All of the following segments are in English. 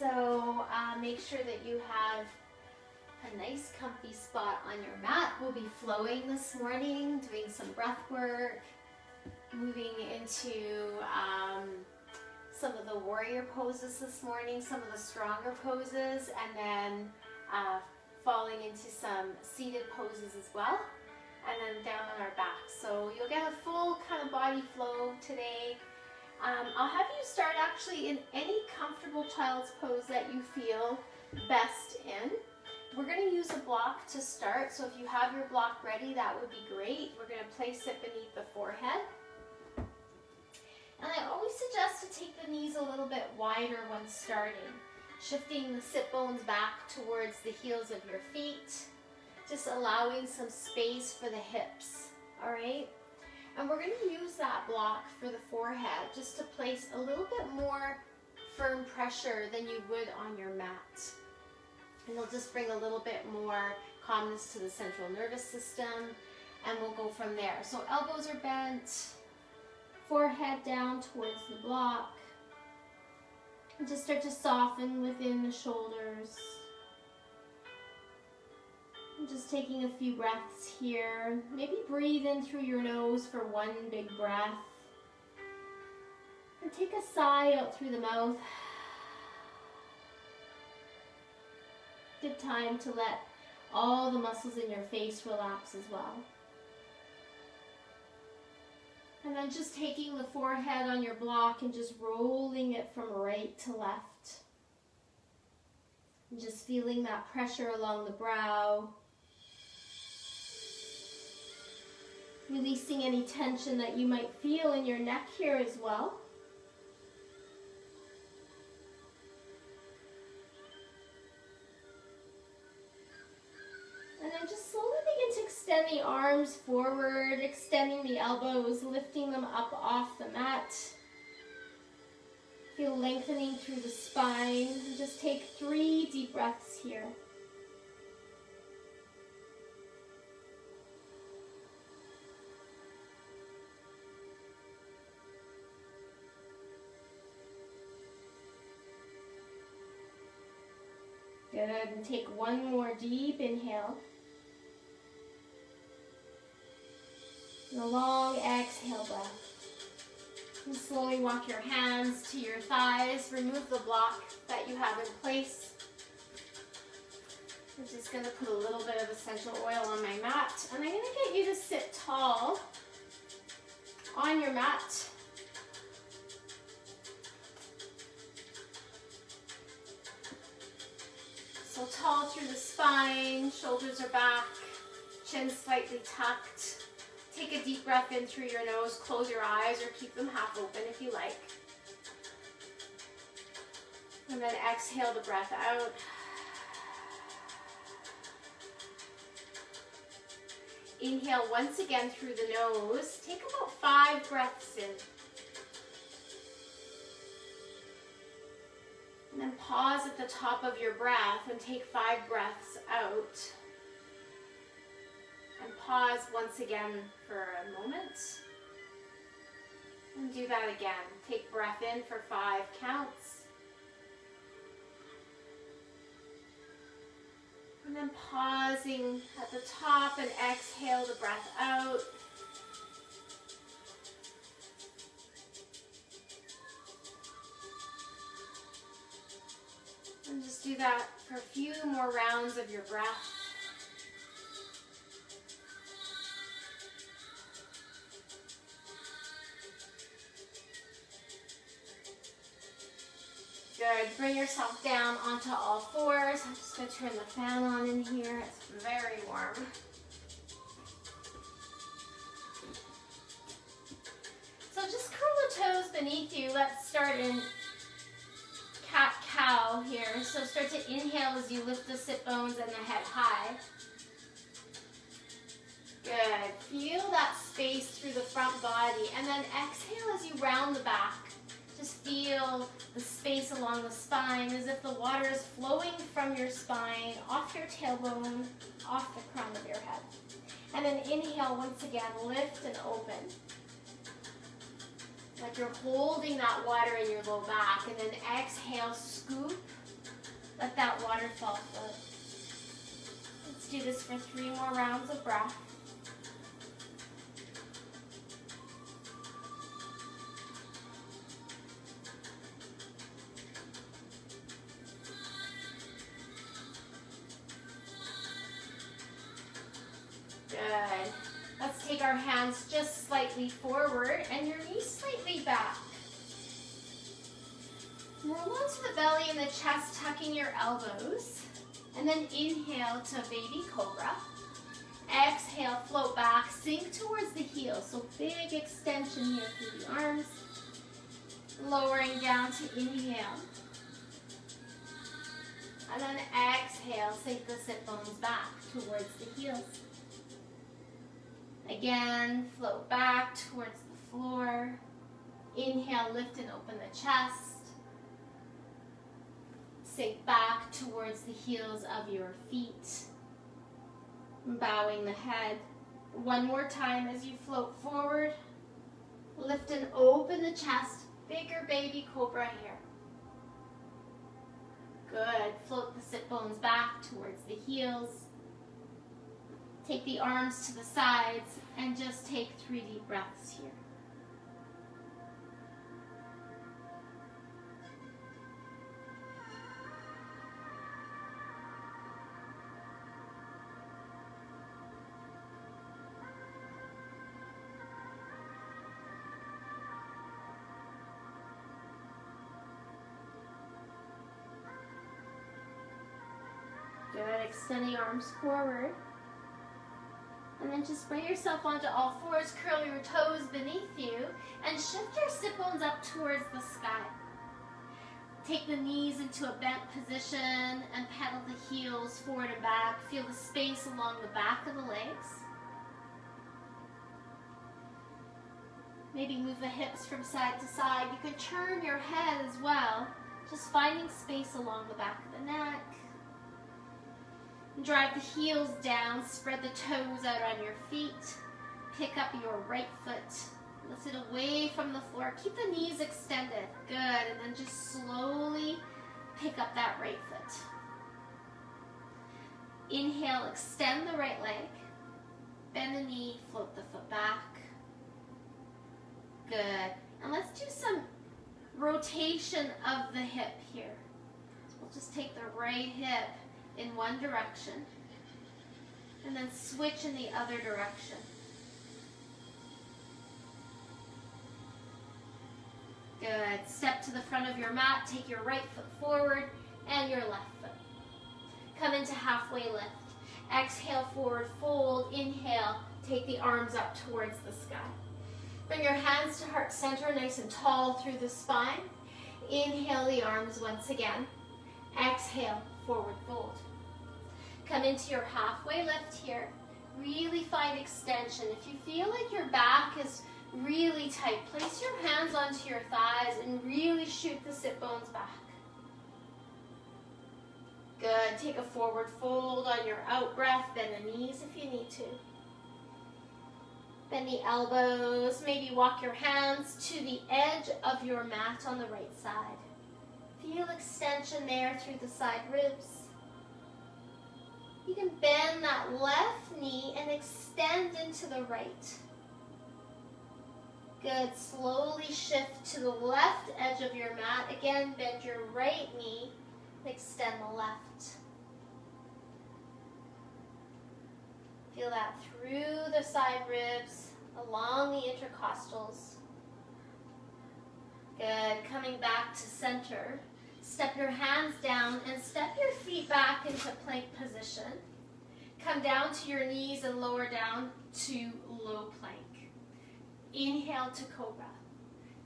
So make sure that you have a nice comfy spot on your mat. We'll be flowing this morning, doing some breath work, moving into some of the warrior poses this morning, some of the stronger poses, and then falling into some seated poses as well, and then down on our back. So you'll get a full kind of body flow today. I'll have you start actually in any comfortable child's pose that you feel best in. We're going to use a block to start, so if you have your block ready, that would be great. We're going to place it beneath the forehead. And I always suggest to take the knees a little bit wider when starting, shifting the sit bones back towards the heels of your feet, just allowing some space for the hips, all right? And we're going to use that block for the forehead just to place a little bit more firm pressure than you would on your mat. And it'll just bring a little bit more calmness to the central nervous system, and we'll go from there. So elbows are bent, forehead down towards the block, and just start to soften within the shoulders. And just taking a few breaths here. Maybe breathe in through your nose for one big breath. And take a sigh out through the mouth. Good time to let all the muscles in your face relax as well. And then just taking the forehead on your block and just rolling it from right to left. And just feeling that pressure along the brow. Releasing any tension that you might feel in your neck here as well. And then just slowly begin to extend the arms forward, extending the elbows, lifting them up off the mat. Feel lengthening through the spine. And just take 3 deep breaths here. Good, and take 1 more deep inhale. And a long exhale breath. And slowly walk your hands to your thighs. Remove the block that you have in place. I'm just going to put a little bit of essential oil on my mat. And I'm going to get you to sit tall on your mat. So tall through the spine, shoulders are back, chin slightly tucked. Take a deep breath in through your nose, close your eyes or keep them half open if you like. And then exhale the breath out. Inhale once again through the nose. Take about 5 breaths in. And then pause at the top of your breath and take 5 breaths out. And pause once again for a moment. And do that again. Take breath in for 5 counts. And then pausing at the top and exhale the breath out. And just do that for a few more rounds of your breath. Good. Bring yourself down onto all 4s. I'm just going to turn the fan on in here. It's very warm. So just curl the toes beneath you. Let's start in cat-cow here. So start to inhale as you lift the sit bones and the head high. Good. Feel that space through the front body. And then exhale as you round the back. Just feel the space along the spine as if the water is flowing from your spine, off your tailbone, off the crown of your head. And then inhale once again, lift and open. Like you're holding that water in your low back. And then exhale, scoop Let that waterfall float. Let's do this for 3 more rounds of breath. Good. Let's take our hands just slightly forward and your knees slightly back. Roll onto the belly and the chest, tucking your elbows. And then inhale to baby cobra. Exhale, float back, sink towards the heels. So big extension here through the arms. Lowering down to inhale. And then exhale, sink the sit bones back towards the heels. Again, float back towards the floor. Inhale, lift and open the chest. Sink back towards the heels of your feet. Bowing the head. One more time as you float forward. Lift and open the chest. Bigger baby cobra here. Good. Float the sit bones back towards the heels. Take the arms to the sides and just take 3 deep breaths here. Good. Extend the arms forward. And then just bring yourself onto all fours, curl your toes beneath you, and shift your sit bones up towards the sky. Take the knees into a bent position and pedal the heels forward and back. Feel the space along the back of the legs. Maybe move the hips from side to side. You can turn your head as well, just finding space along the back of the neck. Drive the heels down, spread the toes out on your feet. Pick up your right foot. Lift it away from the floor. Keep the knees extended. Good. And then just slowly pick up that right foot. Inhale, extend the right leg. Bend the knee, float the foot back. Good. And let's do some rotation of the hip here. So we'll just take the right hip in one direction and then switch in the other direction. Good. Step to the front of your mat, take your right foot forward and your left foot. Come into halfway lift. Exhale, forward fold. Inhale, take the arms up towards the sky. Bring your hands to heart center, nice and tall through the spine. Inhale the arms once again. Exhale, forward fold. Come into your halfway lift here. Really find extension. If you feel like your back is really tight, place your hands onto your thighs and really shoot the sit bones back. Good. Take a forward fold on your out breath. Bend the knees if you need to. Bend the elbows. Maybe walk your hands to the edge of your mat on the right side. Feel extension there through the side ribs. You can bend that left knee and extend into the right. Good. Slowly shift to the left edge of your mat. Again, bend your right knee and extend the left. Feel that through the side ribs, along the intercostals. Good. Coming back to center. Step your hands down and step your feet back into plank position. Come down to your knees and lower down to low plank. Inhale to cobra.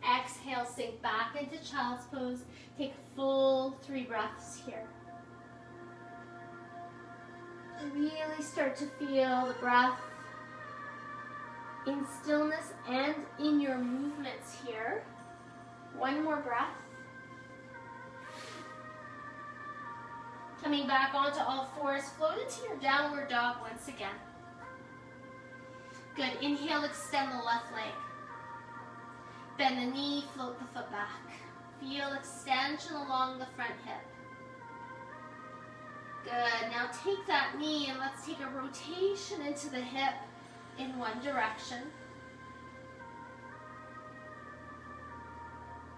Exhale, sink back into child's pose. Take a full 3 breaths here. Really start to feel the breath in stillness and in your movements here. One more breath. Coming back onto all fours, float into your downward dog once again. Good. Inhale, extend the left leg. Bend the knee, float the foot back. Feel extension along the front hip. Good. Now take that knee and let's take a rotation into the hip in one direction.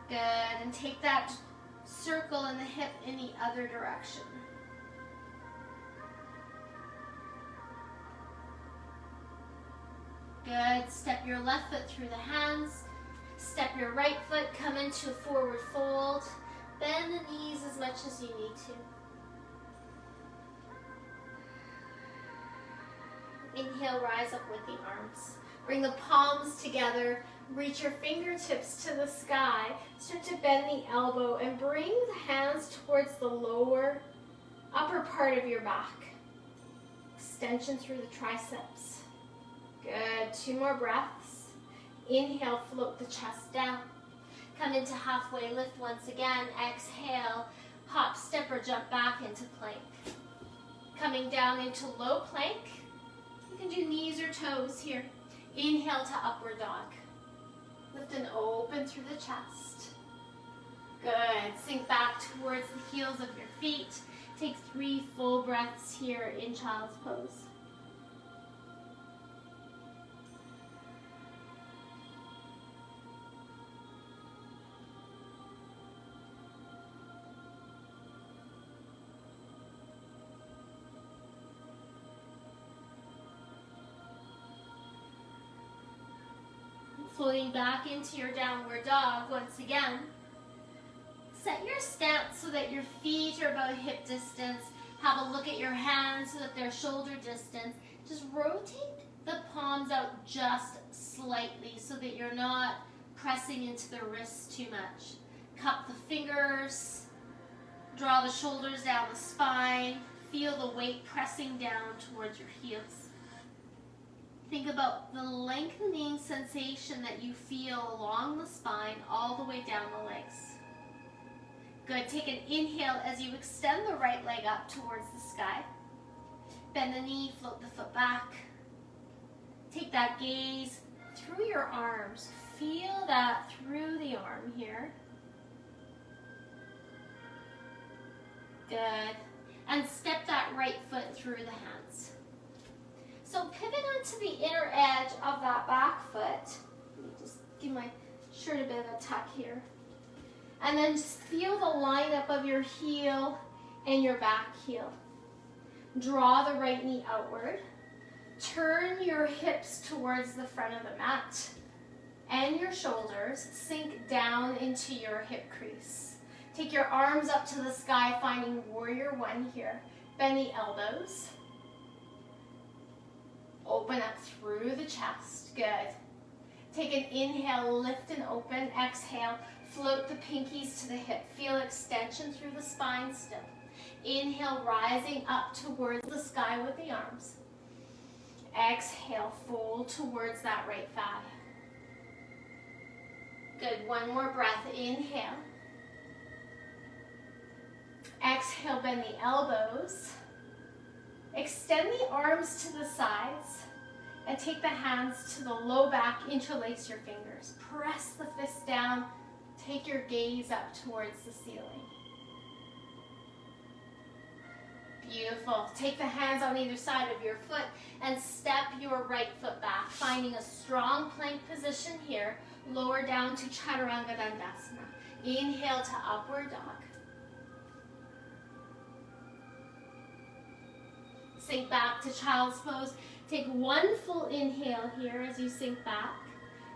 Good. And take that circle in the hip in the other direction. Good. Step your left foot through the hands. Step your right foot, come into a forward fold. Bend the knees as much as you need to. Inhale, rise up with the arms. Bring the palms together. Reach your fingertips to the sky. Start to bend the elbow and bring the hands towards the lower, upper part of your back. Extension through the triceps. Good. 2 more breaths. Inhale, float the chest down. Come into halfway lift once again. Exhale, hop, step, or jump back into plank. Coming down into low plank. You can do knees or toes here. Inhale to upward dog. Lift and open through the chest. Good. Sink back towards the heels of your feet. Take 3 full breaths here in child's pose. Floating back into your downward dog once again. Set your stance so that your feet are about hip distance. Have a look at your hands so that they're shoulder distance. Just rotate the palms out just slightly so that you're not pressing into the wrists too much. Cup the fingers. Draw the shoulders down the spine. Feel the weight pressing down towards your heels. Think about the lengthening sensation that you feel along the spine all the way down the legs. Good. Take an inhale as you extend the right leg up towards the sky. Bend the knee, float the foot back. Take that gaze through your arms. Feel that through the arm here. Good. And step that right foot through the hands. So pivot onto the inner edge of that back foot. Let me just give my shirt a bit of a tuck here. And then just feel the lineup of your heel and your back heel. Draw the right knee outward. Turn your hips towards the front of the mat. And your shoulders sink down into your hip crease. Take your arms up to the sky, finding warrior 1 here. Bend the elbows. Open up through the chest. Good. Take an inhale, lift and open. Exhale, float the pinkies to the hip. Feel extension through the spine still. Inhale, rising up towards the sky with the arms. Exhale, fold towards that right thigh. Good. 1 more breath. Inhale. Exhale, bend the elbows. Extend the arms to the sides and take the hands to the low back, interlace your fingers. Press the fist down, take your gaze up towards the ceiling. Beautiful. Take the hands on either side of your foot and step your right foot back, finding a strong plank position here. Lower down to Chaturanga Dandasana. Inhale to upward dog. Sink back to child's pose. Take 1 full inhale here as you sink back.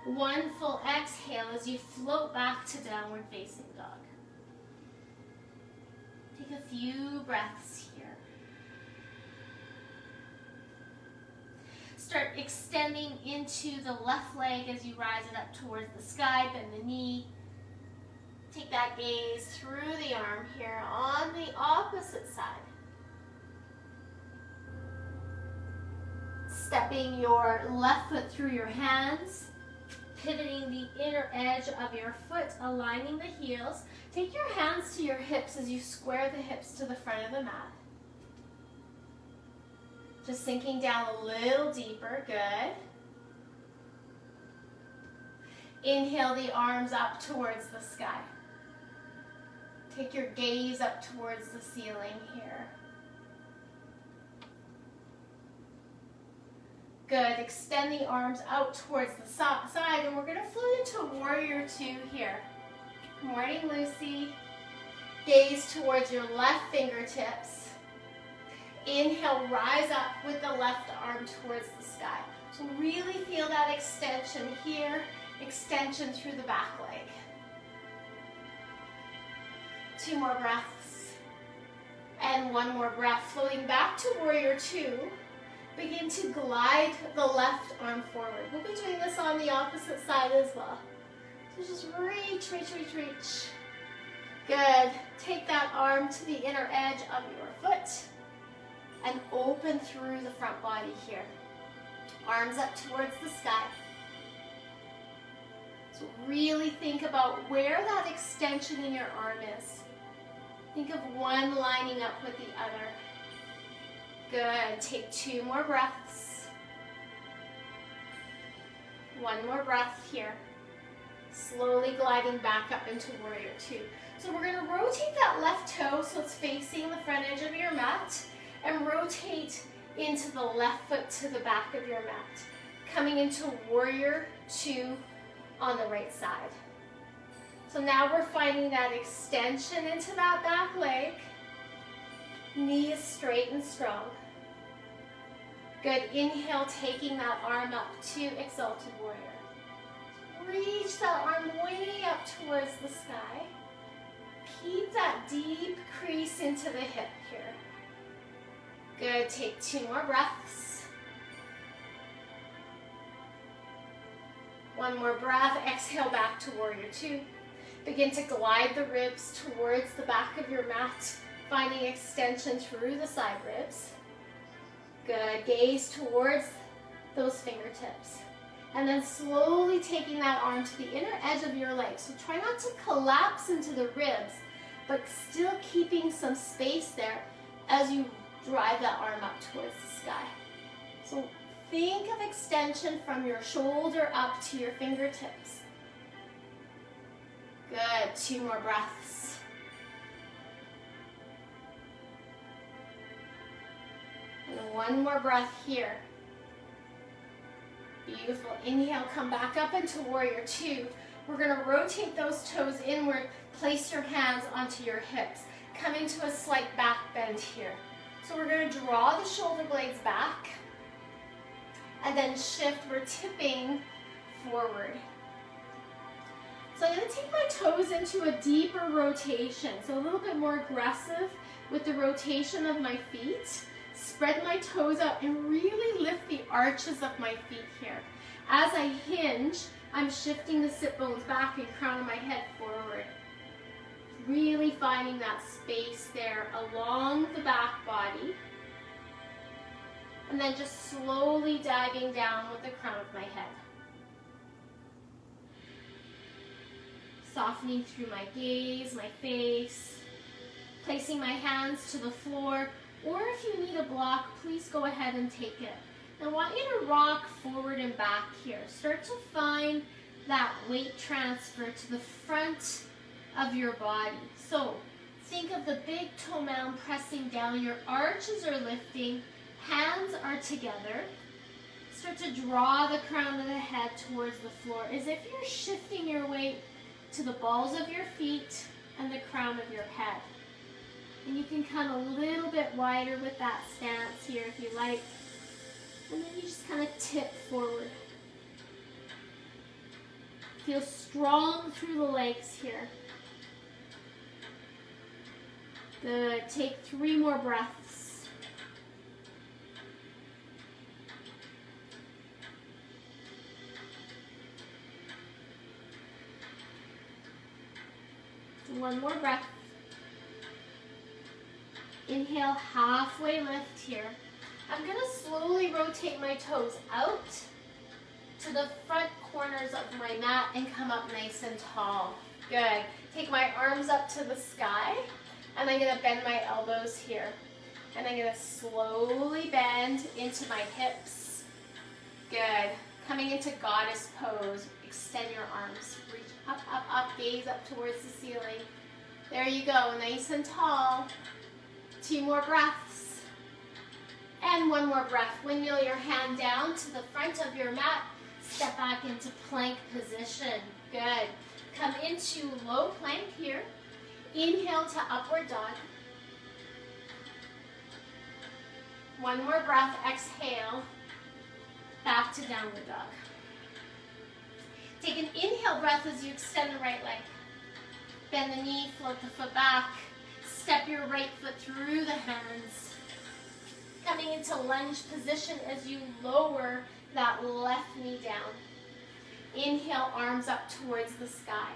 1 full exhale as you float back to downward facing dog. Take a few breaths here. Start extending into the left leg as you rise it up towards the sky. Bend the knee. Take that gaze through the arm here on the opposite side. Stepping your left foot through your hands, pivoting the inner edge of your foot, aligning the heels. Take your hands to your hips as you square the hips to the front of the mat. Just sinking down a little deeper. Good. Inhale the arms up towards the sky. Take your gaze up towards the ceiling here. Good. Extend the arms out towards the side, and we're going to float into warrior two here. Good morning, Lucy. Gaze towards your left fingertips. Inhale, rise up with the left arm towards the sky. So really feel that extension here, extension through the back leg. 2 more breaths. And 1 more breath. Floating back to warrior two. Begin to glide the left arm forward. We'll be doing this on the opposite side as well. So just reach, reach, reach, reach. Good. Take that arm to the inner edge of your foot and open through the front body here. Arms up towards the sky. So really think about where that extension in your arm is. Think of one lining up with the other. Good. Take 2 more breaths. 1 more breath here. Slowly gliding back up into warrior two. So we're going to rotate that left toe so it's facing the front edge of your mat, and rotate into the left foot to the back of your mat. Coming into warrior two on the right side. So now we're finding that extension into that back leg. Knees straight and strong. Good. Inhale, taking that arm up to exalted warrior. Reach that arm way up towards the sky. Keep that deep crease into the hip here. Good. Take 2 more breaths. 1 more breath. Exhale back to warrior two. Begin to glide the ribs towards the back of your mat, finding extension through the side ribs. Good. Gaze towards those fingertips. And then slowly taking that arm to the inner edge of your leg. So try not to collapse into the ribs, but still keeping some space there as you drive that arm up towards the sky. So think of extension from your shoulder up to your fingertips. Good. 2 more breaths. And 1 more breath here. Beautiful. Inhale, come back up into warrior two. We're going to rotate those toes inward. Place your hands onto your hips. Come into a slight back bend here. So we're going to draw the shoulder blades back. And then shift. We're tipping forward. So I'm going to take my toes into a deeper rotation. So a little bit more aggressive with the rotation of my feet. Spread my toes out and really lift the arches of my feet here. As I hinge, I'm shifting the sit bones back and crown of my head forward. Really finding that space there along the back body. And then just slowly diving down with the crown of my head. Softening through my gaze, my face. Placing my hands to the floor. Or if you need a block, please go ahead and take it. I want you to rock forward and back here. Start to find that weight transfer to the front of your body. So think of the big toe mound pressing down. Your arches are lifting. Hands are together. Start to draw the crown of the head towards the floor as if you're shifting your weight to the balls of your feet and the crown of your head. And you can come a little bit wider with that stance here if you like. And then you just kind of tip forward. Feel strong through the legs here. Good. Take 3 more breaths. One more breath. Inhale, halfway lift here. I'm going to slowly rotate my toes out to the front corners of my mat and come up nice and tall. Good. Take my arms up to the sky, and I'm going to bend my elbows here. And I'm going to slowly bend into my hips. Good. Coming into goddess pose. Extend your arms. Reach up, up, up. Gaze up towards the ceiling. There you go. Nice and tall. 2 more breaths. And one more breath. Windmill your hand down to the front of your mat. Step back into plank position. Good. Come into low plank here. Inhale to upward dog. One more breath. Exhale. Back to downward dog. Take an inhale breath as you extend the right leg. Bend the knee, float the foot back. Step your right foot through the hands. Coming into lunge position as you lower that left knee down. Inhale, arms up towards the sky.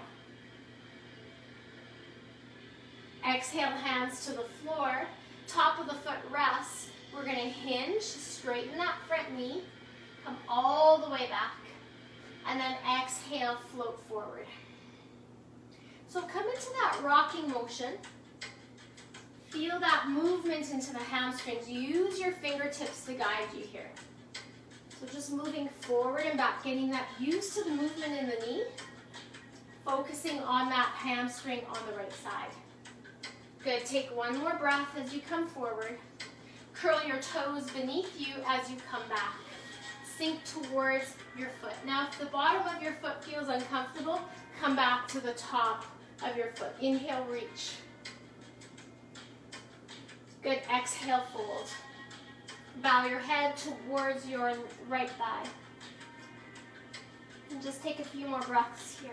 Exhale, hands to the floor. Top of the foot rests. We're going to hinge, straighten that front knee. Come all the way back. And then exhale, float forward. So come into that rocking motion. Feel that movement into the hamstrings. Use your fingertips to guide you here. So just moving forward and back, getting that used to the movement in the knee. Focusing on that hamstring on the right side. Good, take one more breath as you come forward. Curl your toes beneath you as you come back. Sink towards your foot. Now if the bottom of your foot feels uncomfortable, come back to the top of your foot. Inhale, reach. Good, exhale, fold. Bow your head towards your right thigh. And just take a few more breaths here.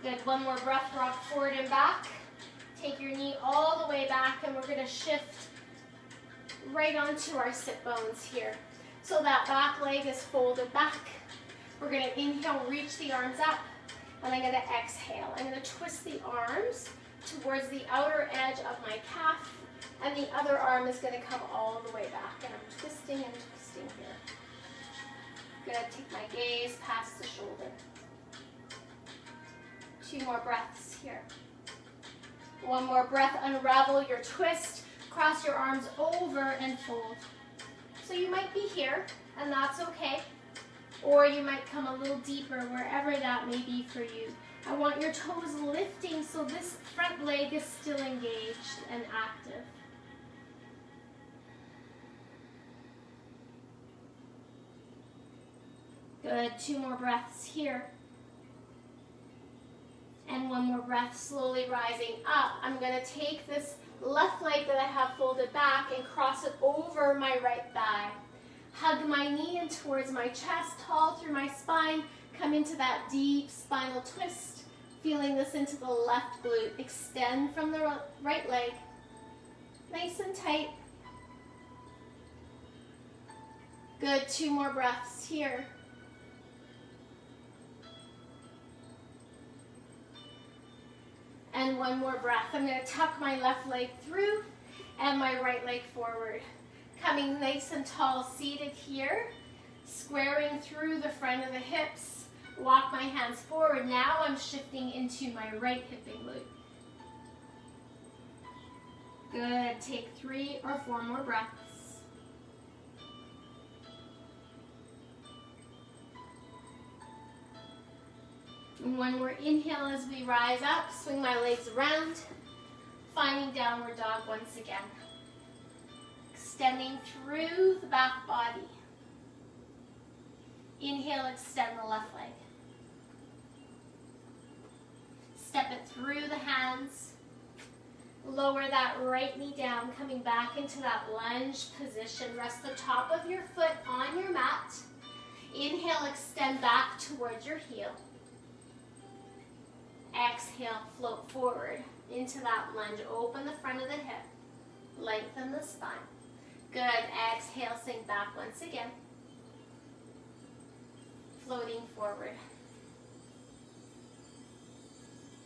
Good, one more breath, rock forward and back. Take your knee all the way back and we're gonna shift right onto our sit bones here. So that back leg is folded back. We're gonna inhale, reach the arms up, and I'm gonna exhale. I'm gonna twist the arms towards the outer edge of my calf, and the other arm is gonna come all the way back, and I'm twisting and twisting here. Good, take my gaze past the shoulder. 2 more breaths here. One more breath, unravel your twist, cross your arms over and fold. So you might be here, and that's okay. Or you might come a little deeper, wherever that may be for you. I want your toes lifting so this front leg is still engaged and active. Good, 2 more breaths here. And one more breath, slowly rising up. I'm gonna take this left leg that I have folded back and cross it over my right thigh. Hug my knee in towards my chest, tall through my spine. Come into that deep spinal twist. Feeling this into the left glute. Extend from the right leg. Nice and tight. Good, 2 more breaths here. And one more breath. I'm going to tuck my left leg through and my right leg forward. Coming nice and tall, seated here. Squaring through the front of the hips. Walk my hands forward. Now I'm shifting into my right hip and glute. Good. Take 3 or 4 more breaths. And one more inhale as we rise up. Swing my legs around. Finding downward dog once again. Extending through the back body. Inhale, extend the left leg. Step it through the hands. Lower that right knee down, coming back into that lunge position. Rest the top of your foot on your mat. Inhale, extend back towards your heel. Exhale, float forward into that lunge. Open the front of the hip. Lengthen the spine. Good. Exhale, sink back once again. Floating forward.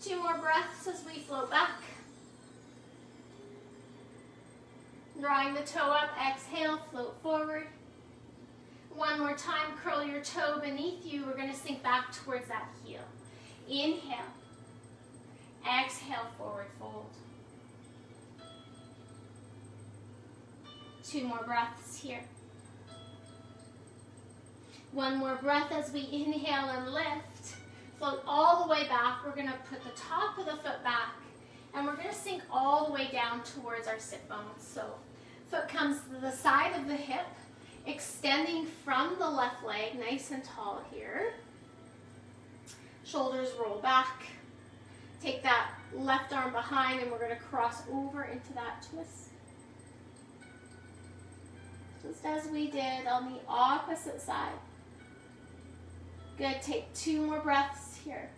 2 more breaths as we float back. Drawing the toe up, exhale, float forward. One more time, curl your toe beneath you. We're going to sink back towards that heel. Inhale. Exhale, forward fold. 2 more breaths here. One more breath as we inhale and lift. Float all the way back. We're going to put the top of the foot back And we're going to sink all the way down towards our sit bones. So foot comes to the side of the hip, extending from the left leg, nice and tall here. Shoulders roll back. Take that left arm behind and we're going to cross over into that twist. Just as we did on the opposite side. Good, take 2 more breaths here.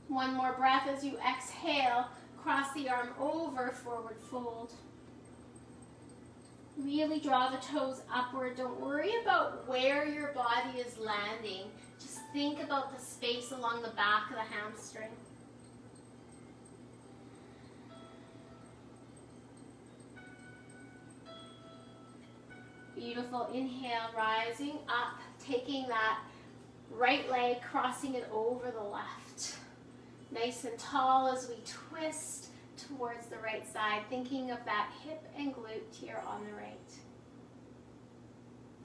1 more breath as you exhale, cross the arm over, forward fold. Really draw the toes upward. Don't worry about where your body is landing. Just think about the space along the back of the hamstring. Beautiful. Inhale, rising up, taking that right leg, crossing it over the left. Nice and tall as we twist towards the right side, thinking of that hip and glute here on the right.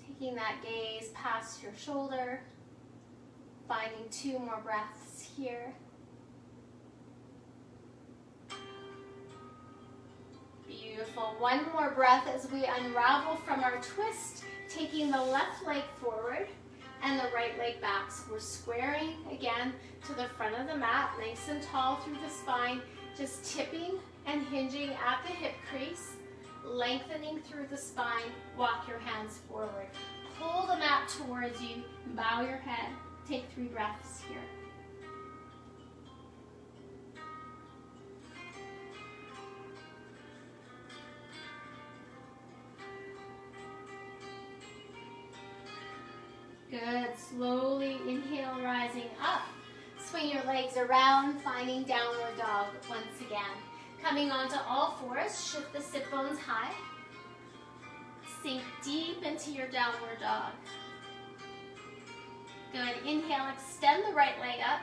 Taking that gaze past your shoulder, finding 2 more breaths here. Beautiful. 1 more breath as we unravel from our twist, taking the left leg forward and the right leg back. So we're squaring again to the front of the mat, nice and tall through the spine, just tipping and hinging at the hip crease, lengthening through the spine. Walk your hands forward. Pull the mat towards you, bow your head. Take 3 breaths here. Good. Slowly inhale, rising up. Swing your legs around, finding downward dog once again. Coming onto all fours, shift the sit bones high. Sink deep into your downward dog. Good. Inhale, extend the right leg up.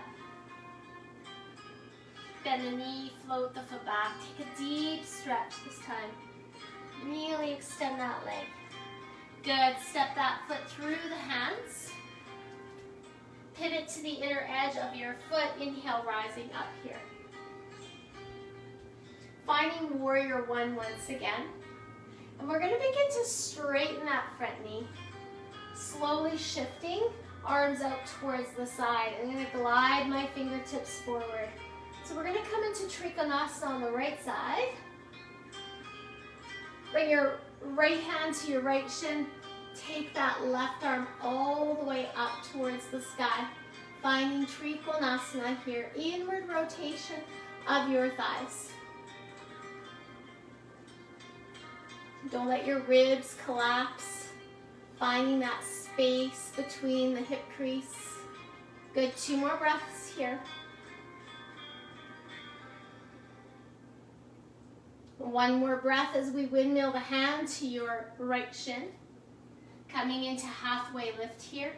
Bend the knee, float the foot back. Take a deep stretch this time. Really extend that leg. Good. Step that foot through the hands. Pivot to the inner edge of your foot. Inhale, rising up here. Finding warrior 1 once again. And we're going to begin to straighten that front knee. Slowly shifting, arms out towards the side. I'm going to glide my fingertips forward. So we're going to come into Trikonasana on the right side. Bring your right hand to your right shin. Take that left arm all the way up towards the sky. Finding Trikonasana here. Inward rotation of your thighs. Don't let your ribs collapse. Finding that space between the hip crease. Good. 2 more breaths here. 1 more breath as we windmill the hand to your right shin. Coming into halfway lift here.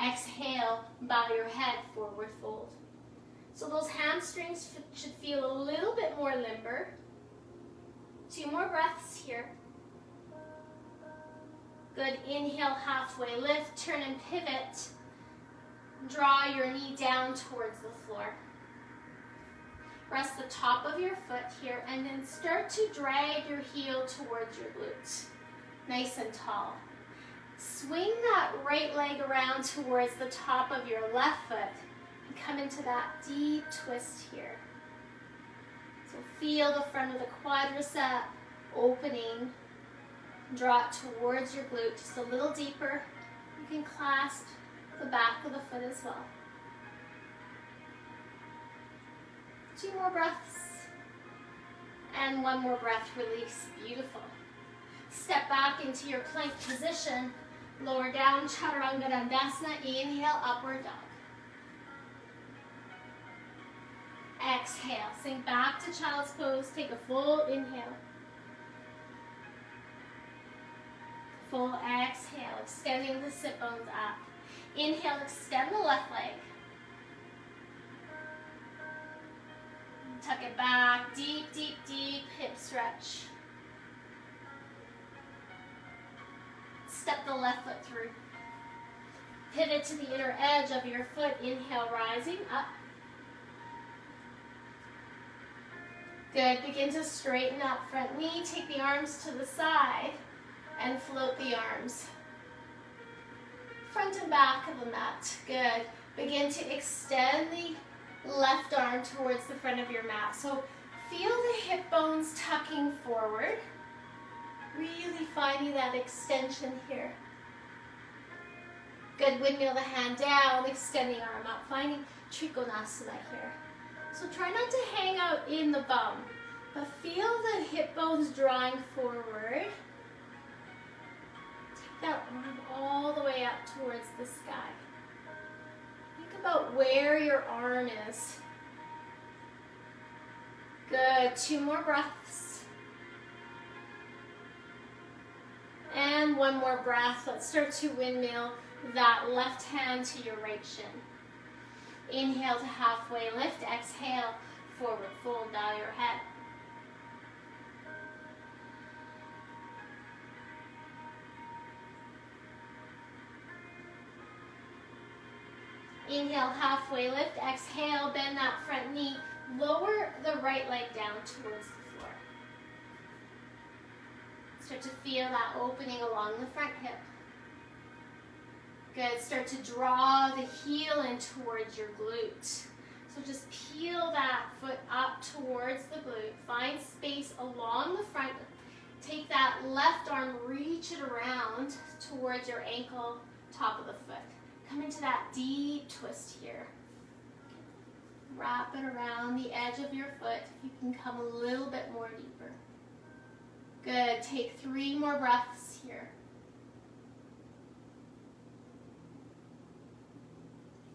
Exhale, bow your head, forward fold. So those hamstrings should feel a little bit more limber. 2 more breaths here. Good. Inhale, halfway lift, turn and pivot. Draw your knee down towards the floor. Rest the top of your foot here and then start to drag your heel towards your glutes. Nice and tall. Swing that right leg around towards the top of your left foot and come into that deep twist here. So feel the front of the quadricep opening. Draw it towards your glute just a little deeper. You can clasp the back of the foot as well. 2 more breaths. And 1 more breath, release. Beautiful. Step back into your plank position. Lower down, Chaturanga Dandasana. Inhale, upward dog. Exhale, sink back to child's pose. Take a full inhale. Full exhale, extending the sit bones up. Inhale, extend the left leg. Tuck it back, deep, deep, deep hip stretch. Step the left foot through. Pivot to the inner edge of your foot. Inhale, rising up. Good. Begin to straighten that front knee. Take the arms to the side and float the arms. Front and back of the mat. Good. Begin to extend the left arm towards the front of your mat. So feel the hip bones tucking forward. Really finding that extension here. Good. Windmill the hand down, extending arm up, finding Trikonasana here. So try not to hang out in the bum, but feel the hip bones drawing forward. Take that arm all the way up towards the sky. Think about where your arm is. Good. 2 more breaths. And 1 more breath. Let's start to windmill that left hand to your right shin. Inhale to halfway lift. Exhale, forward fold, bow your head. Inhale, halfway lift. Exhale, bend that front knee. Lower the right leg down towards the floor. Start to feel that opening along the front hip. Good. Start to draw the heel in towards your glute. So just peel that foot up towards the glute. Find space along the front. Take that left arm, reach it around towards your ankle, top of the foot. Come into that deep twist here. Wrap it around the edge of your foot. You can come a little bit more deeper. Good. Take 3 more breaths here.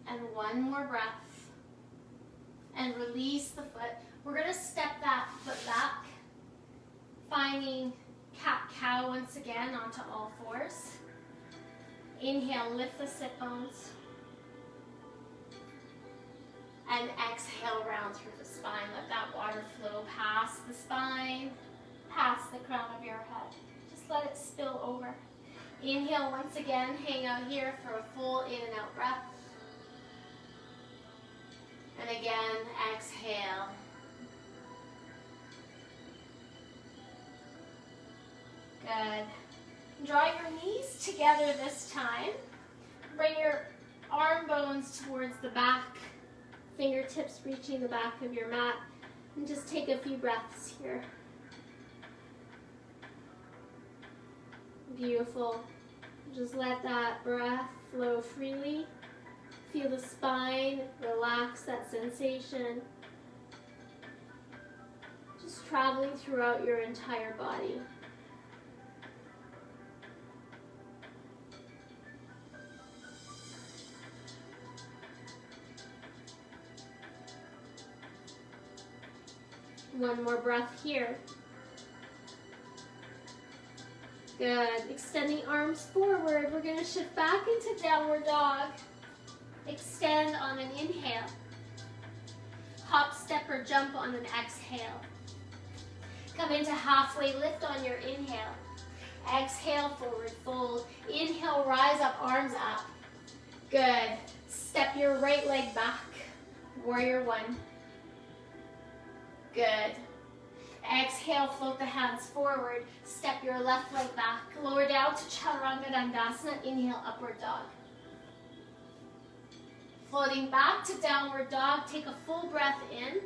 And 1 more breath. And release the foot. We're going to step that foot back. Finding cat-cow once again onto all fours. Inhale, lift the sit bones. And exhale, round through the spine. Let that water flow past the spine, past the crown of your head. Just let it spill over. Inhale once again. Hang out here for a full in and out breath. And again, exhale. Good. Draw your knees together this time. Bring your arm bones towards the back. Fingertips reaching the back of your mat. And just take a few breaths here. Beautiful. Just let that breath flow freely. Feel the spine, relax that sensation. Just traveling throughout your entire body. One more breath here. Good. Extending arms forward. We're going to shift back into downward dog. Extend on an inhale. Hop, step, or jump on an exhale. Come into halfway lift on your inhale. Exhale, forward fold. Inhale, rise up, arms up. Good. Step your right leg back. Warrior 1. Good. Exhale, float the hands forward. Step your left leg back. Lower down to Chaturanga Dandasana. Inhale, upward dog. Floating back to downward dog. Take a full breath in.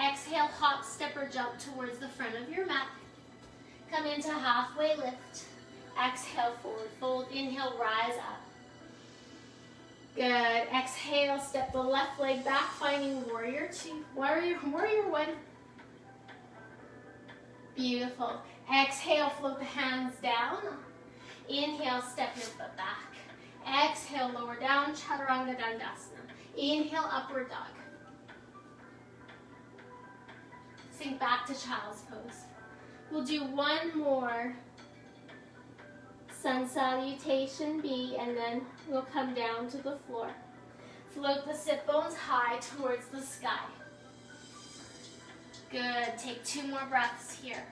Exhale, hop, step, or jump towards the front of your mat. Come into halfway lift. Exhale, forward fold. Inhale, rise up. Good. Exhale, step the left leg back, finding warrior 2. Warrior 1. Beautiful. Exhale, float the hands down. Inhale, step your foot back. Exhale, lower down, Chaturanga Dandasana. Inhale, upward dog. Sink back to child's pose. We'll do one more sun salutation B, and then we'll come down to the floor. Float the sit bones high towards the sky. Good. Take 2 more breaths here.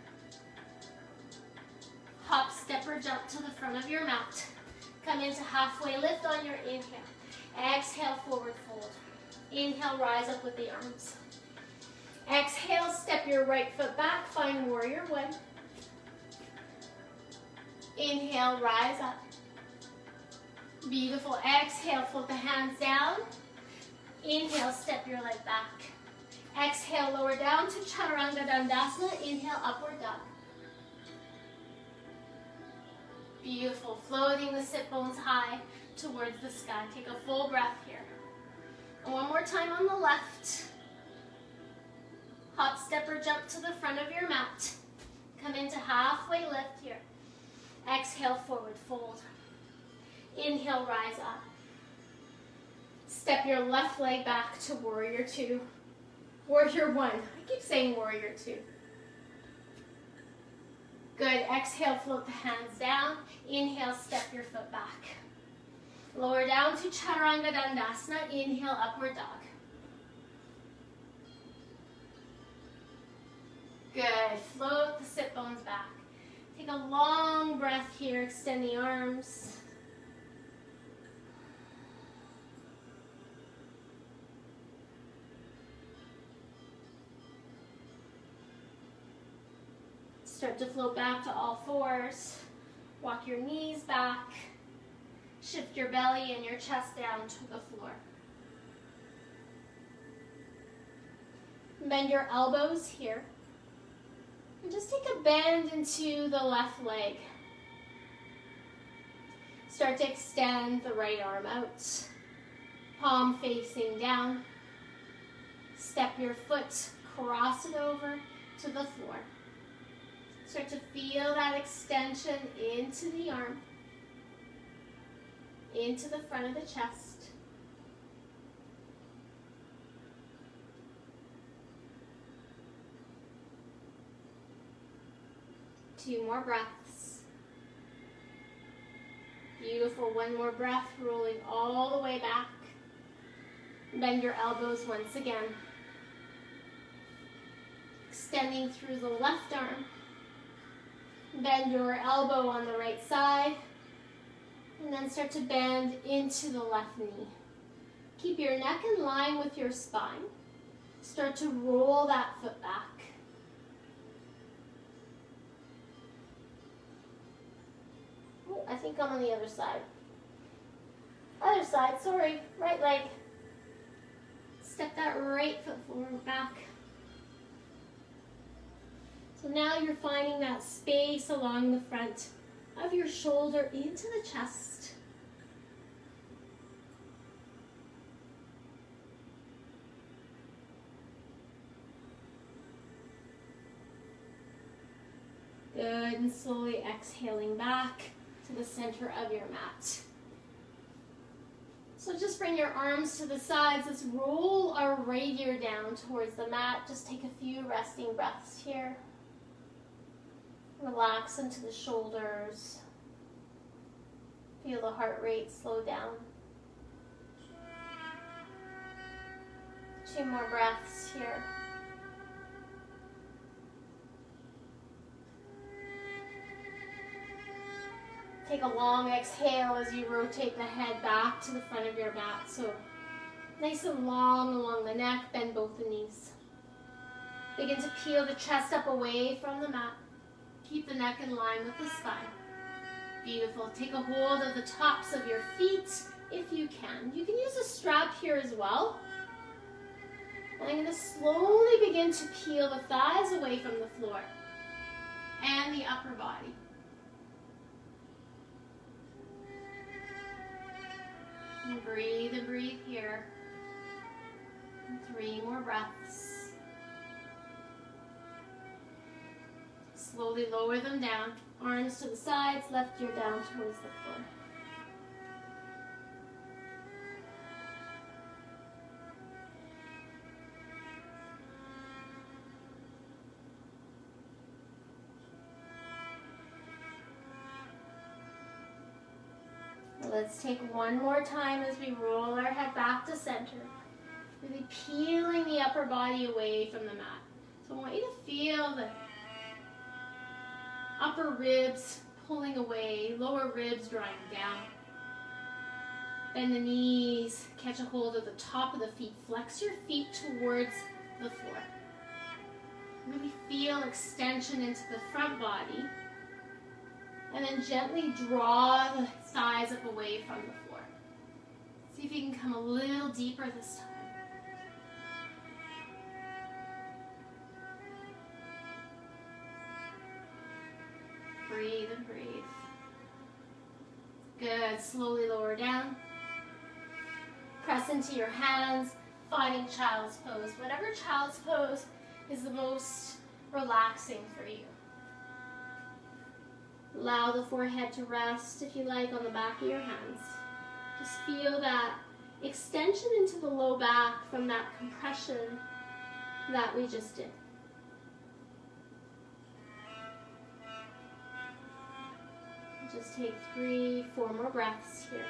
Hop, step, or jump to the front of your mat. Come into halfway lift on your inhale. Exhale, forward fold. Inhale, rise up with the arms. Exhale, step your right foot back, find warrior one. Inhale, rise up. Beautiful. Exhale, float the hands down. Inhale, step your leg back. Exhale, lower down to Chaturanga Dandasana. Inhale, upward dog. Beautiful. Floating the sit bones high towards the sky. Take a full breath here. And one more time on the left. Hop, step, or jump to the front of your mat. Come into halfway lift here. Exhale, forward fold. Inhale, rise up. Step your left leg back to warrior two. Warrior one. I keep saying warrior two. Good. Exhale, float the hands down. Inhale, step your foot back. Lower down to Chaturanga Dandasana. Inhale, upward dog. Good. Float the sit bones back. Take a long breath here. Extend the arms. Start to float back to all fours. Walk your knees back. Shift your belly and your chest down to the floor. Bend your elbows here. And just take a bend into the left leg. Start to extend the right arm out. Palm facing down. Step your foot, cross it over to the floor. Start to feel that extension into the arm, into the front of the chest. Two more breaths. Beautiful. One more breath, rolling all the way back. Bend your elbows once again. Extending through the left arm. Bend your elbow on the right side. And then start to bend into the left knee. Keep your neck in line with your spine. Start to roll that foot back. Oh, I think I'm on the other side. Other side, sorry. Right leg. Step that right foot forward back. So now you're finding that space along the front of your shoulder into the chest. Good, and slowly exhaling back to the center of your mat. So just bring your arms to the sides. Let's roll our right ear down towards the mat. Just take a few resting breaths here. Relax into the shoulders. Feel the heart rate slow down. 2 more breaths here. Take a long exhale as you rotate the head back to the front of your mat. So nice and long along the neck, bend both the knees. Begin to peel the chest up away from the mat. Keep the neck in line with the spine. Beautiful. Take a hold of the tops of your feet if you can. You can use a strap here as well. And I'm going to slowly begin to peel the thighs away from the floor and the upper body. And breathe here. And 3 more breaths. Slowly lower them down. Arms to the sides, left ear down towards the floor. Let's take one more time as we roll our head back to center. Really peeling the upper body away from the mat. So I want you to feel the upper ribs pulling away, lower ribs drawing down. Bend the knees, catch a hold of the top of the feet. Flex your feet towards the floor. Really feel extension into the front body. And then gently draw the thighs up away from the floor. See if you can come a little deeper this time. Breathe and breathe. Good. Slowly lower down. Press into your hands, finding child's pose. Whatever child's pose is the most relaxing for you. Allow the forehead to rest, if you like, on the back of your hands. Just feel that extension into the low back from that compression that we just did. Just take 3, 4 more breaths here.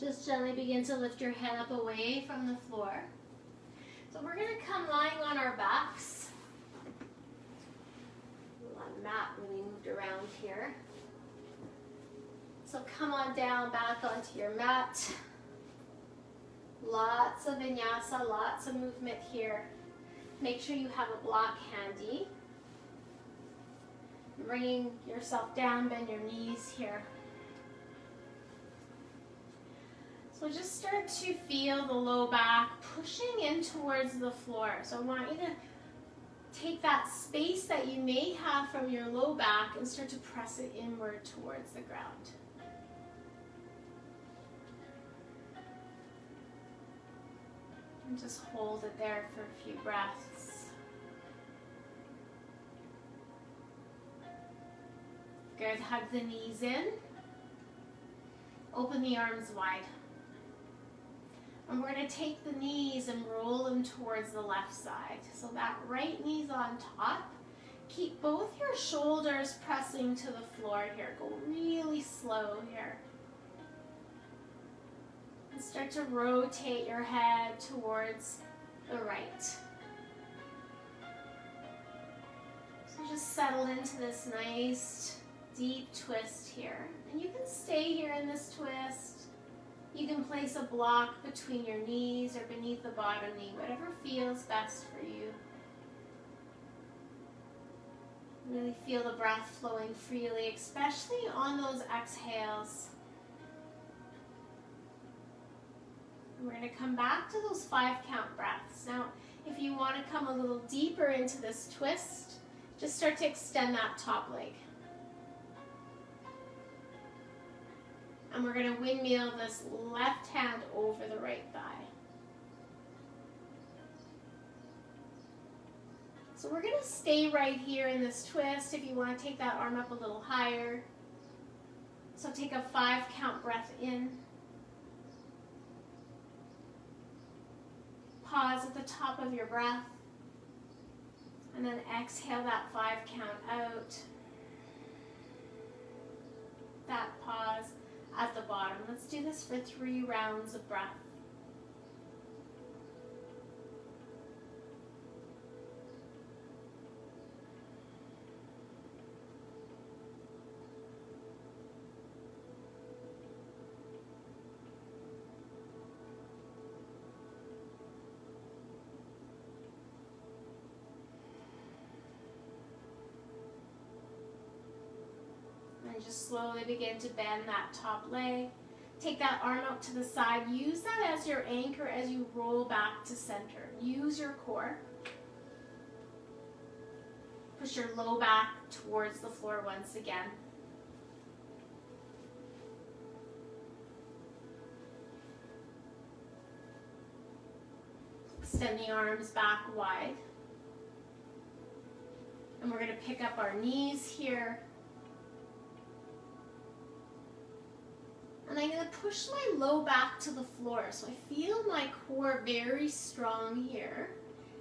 Just gently begin to lift your head up away from the floor. So we're going to come lying on our backs. A mat really moved around here. So come on down back onto your mat. Lots of vinyasa, lots of movement here. Make sure you have a block handy. Bringing yourself down, bend your knees here. So just start to feel the low back pushing in towards the floor. So I want you to take that space that you may have from your low back and start to press it inward towards the ground. And just hold it there for a few breaths. Good. Hug the knees in. Open the arms wide. And we're going to take the knees and roll them towards the left side. So that right knee's on top. Keep both your shoulders pressing to the floor here. Go really slow here. And start to rotate your head towards the right. So just settle into this nice deep twist here. And you can stay here in this twist. You can place a block between your knees or beneath the bottom knee, whatever feels best for you. Really feel the breath flowing freely, especially on those exhales. And we're going to come back to those 5-count breaths. Now, if you want to come a little deeper into this twist, just start to extend that top leg. And we're going to windmill this left hand over the right thigh. So we're going to stay right here in this twist. If you want to take that arm up a little higher. So take a 5-count breath in. Pause at the top of your breath. And then exhale that 5-count out. That pause at the bottom. Let's do this for 3 rounds of breath. And just slowly begin to bend that top leg. Take that arm out to the side. Use that as your anchor as you roll back to center. Use your core. Push your low back towards the floor once again. Extend the arms back wide. And we're going to pick up our knees here. And I'm going to push my low back to the floor. So I feel my core very strong here.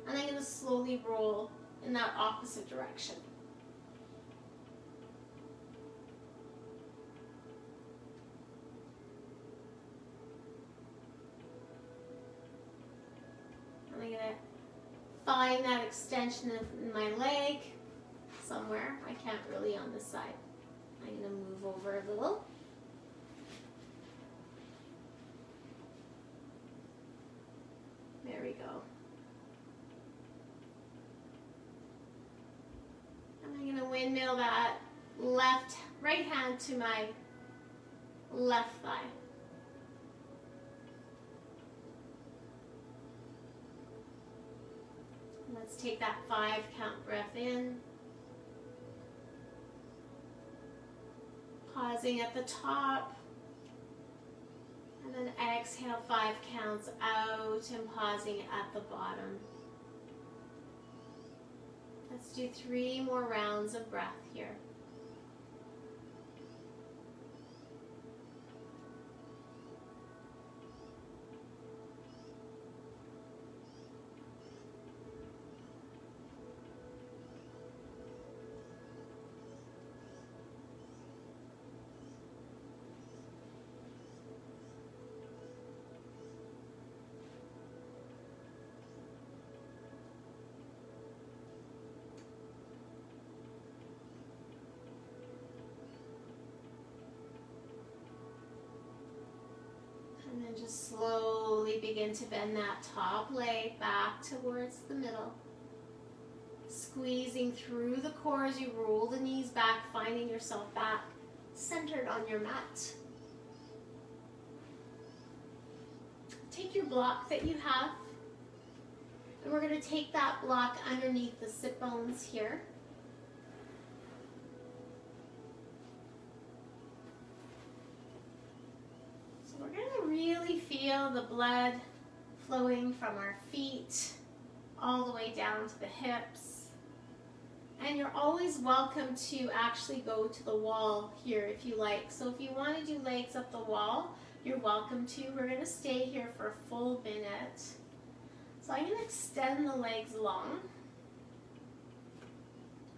And I'm going to slowly roll in that opposite direction. find that extension in my leg somewhere. I can't really on this side. I'm going to move over a little. There we go. And I'm going to windmill that right hand to my left thigh. Let's take that 5 count breath in. Pausing at the top. And then exhale 5 counts out and pausing at the bottom. Let's do 3 more rounds of breath here. And then just slowly begin to bend that top leg back towards the middle. Squeezing through the core as you roll the knees back, finding yourself back centered on your mat. Take your block that you have, and we're going to take that block underneath the sit bones here. We're going to really feel the blood flowing from our feet all the way down to the hips. And you're always welcome to actually go to the wall here if you like. So if you want to do legs up the wall, you're welcome to. We're going to stay here for a full minute. So I'm going to extend the legs long.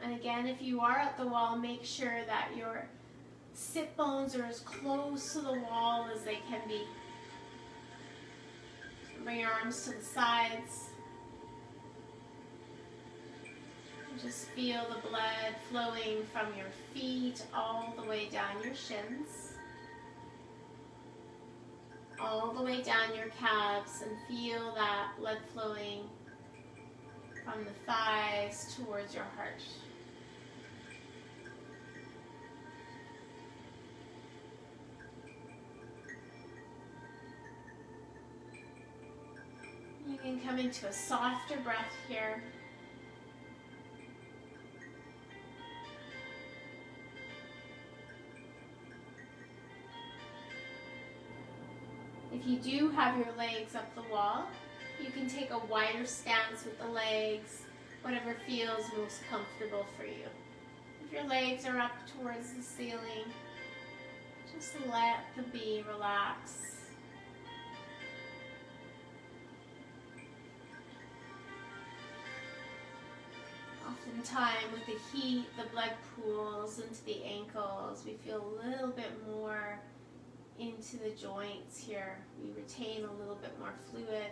And again, if you are at the wall, make sure that your sit bones are as close to the wall as they can be. Bring your arms to the sides. And just feel the blood flowing from your feet all the way down your shins. All the way down your calves, and feel that blood flowing from the thighs towards your heart. You can come into a softer breath here. If you do have your legs up the wall, you can take a wider stance with the legs, whatever feels most comfortable for you. If your legs are up towards the ceiling, just let the bee relax. Oftentimes with the heat, the blood pools into the ankles. We feel a little bit more into the joints here. We retain a little bit more fluid.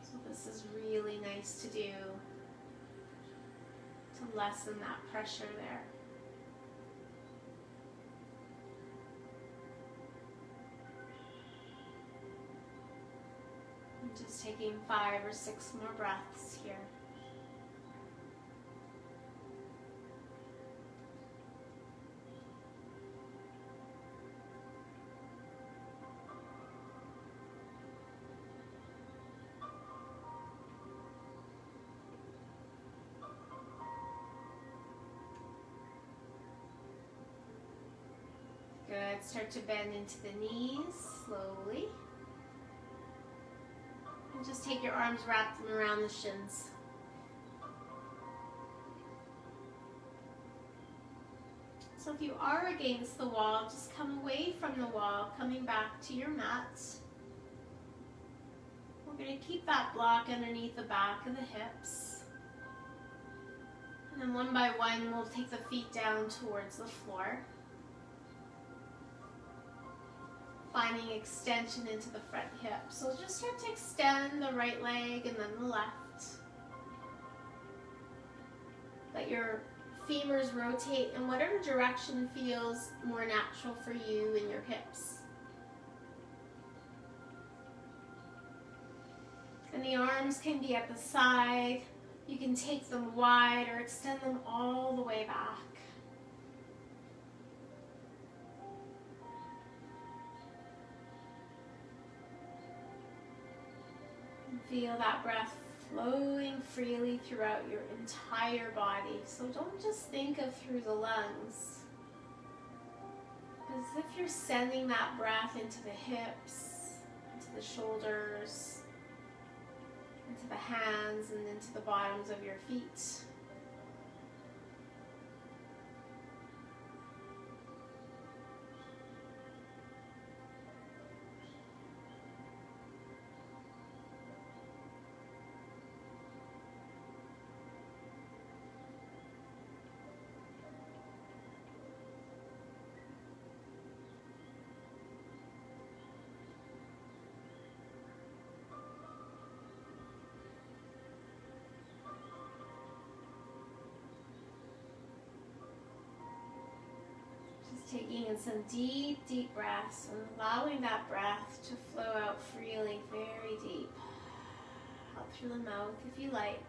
So this is really nice to do to lessen that pressure there. And just taking 5 or 6 more breaths here. Good. Start to bend into the knees slowly. And just take your arms, wrap them around the shins. So if you are against the wall, just come away from the wall, coming back to your mat. We're going to keep that block underneath the back of the hips. And then one by one, we'll take the feet down towards the floor. Finding extension into the front hip. So just start to extend the right leg and then the left. let your femurs rotate in whatever direction feels more natural for you in your hips. And the arms can be at the side. You can take them wide or extend them all the way back. And feel that breath flowing freely throughout your entire body. So don't just think of through the lungs. As if you're sending that breath into the hips, into the shoulders, into the hands, and into the bottoms of your feet. Taking in some deep, deep breaths and allowing that breath to flow out freely, very deep. Out through the mouth if you like.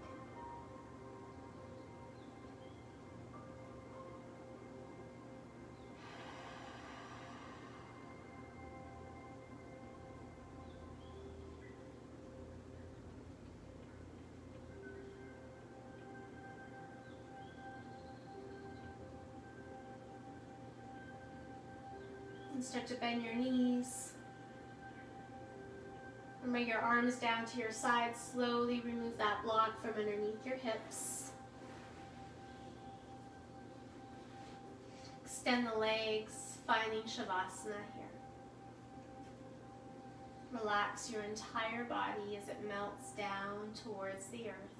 And start to bend your knees. And bring your arms down to your sides. Slowly remove that block from underneath your hips. Extend the legs, finding Shavasana here. Relax your entire body as it melts down towards the earth.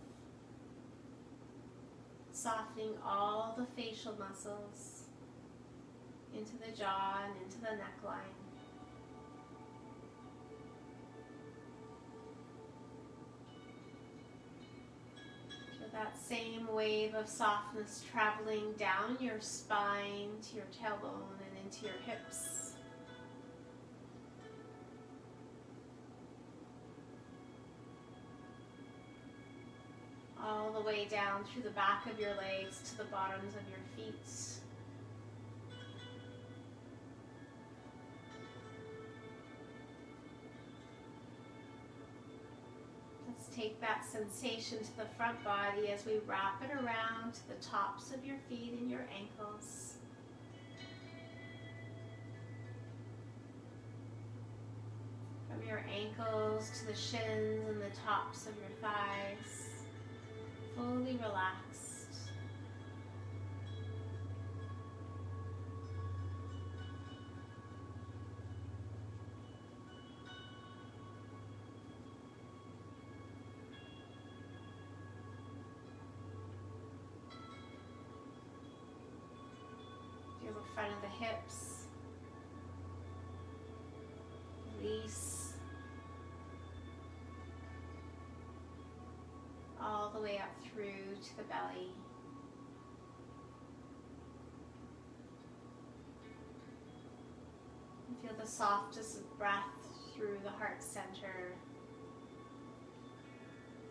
Softening all the facial muscles into the jaw and into the neckline. Feel that same wave of softness traveling down your spine to your tailbone and into your hips. All the way down through the back of your legs to the bottoms of your feet. Take that sensation to the front body as we wrap it around to the tops of your feet and your ankles. From your ankles to the shins and the tops of your thighs, fully relaxed. Front of the hips, release, all the way up through to the belly. And feel the softest of breath through the heart center,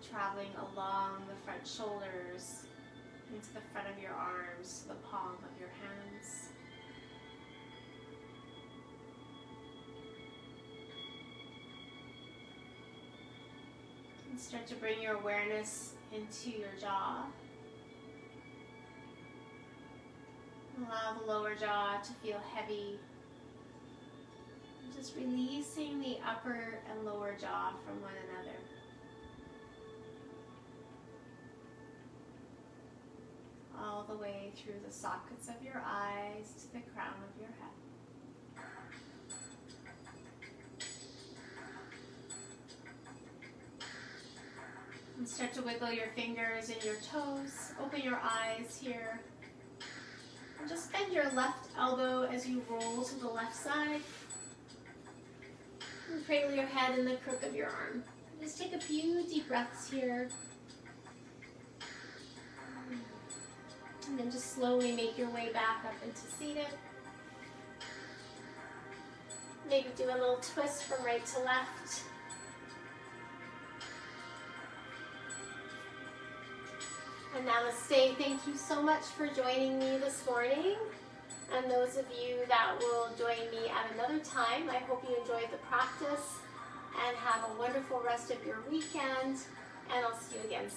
traveling along the front shoulders, into the front of your arms, to the palm of your hands. And start to bring your awareness into your jaw. Allow the lower jaw to feel heavy. And just releasing the upper and lower jaw from one another. All the way through the sockets of your eyes to the crown of your head. And start to wiggle your fingers and your toes. Open your eyes here. And just bend your left elbow as you roll to the left side. And cradle your head in the crook of your arm. Just take a few deep breaths here. And then just slowly make your way back up into seated. Maybe do a little twist from right to left. And namaste. Thank you so much for joining me this morning. And those of you that will join me at another time, I hope you enjoyed the practice and have a wonderful rest of your weekend. And I'll see you again soon.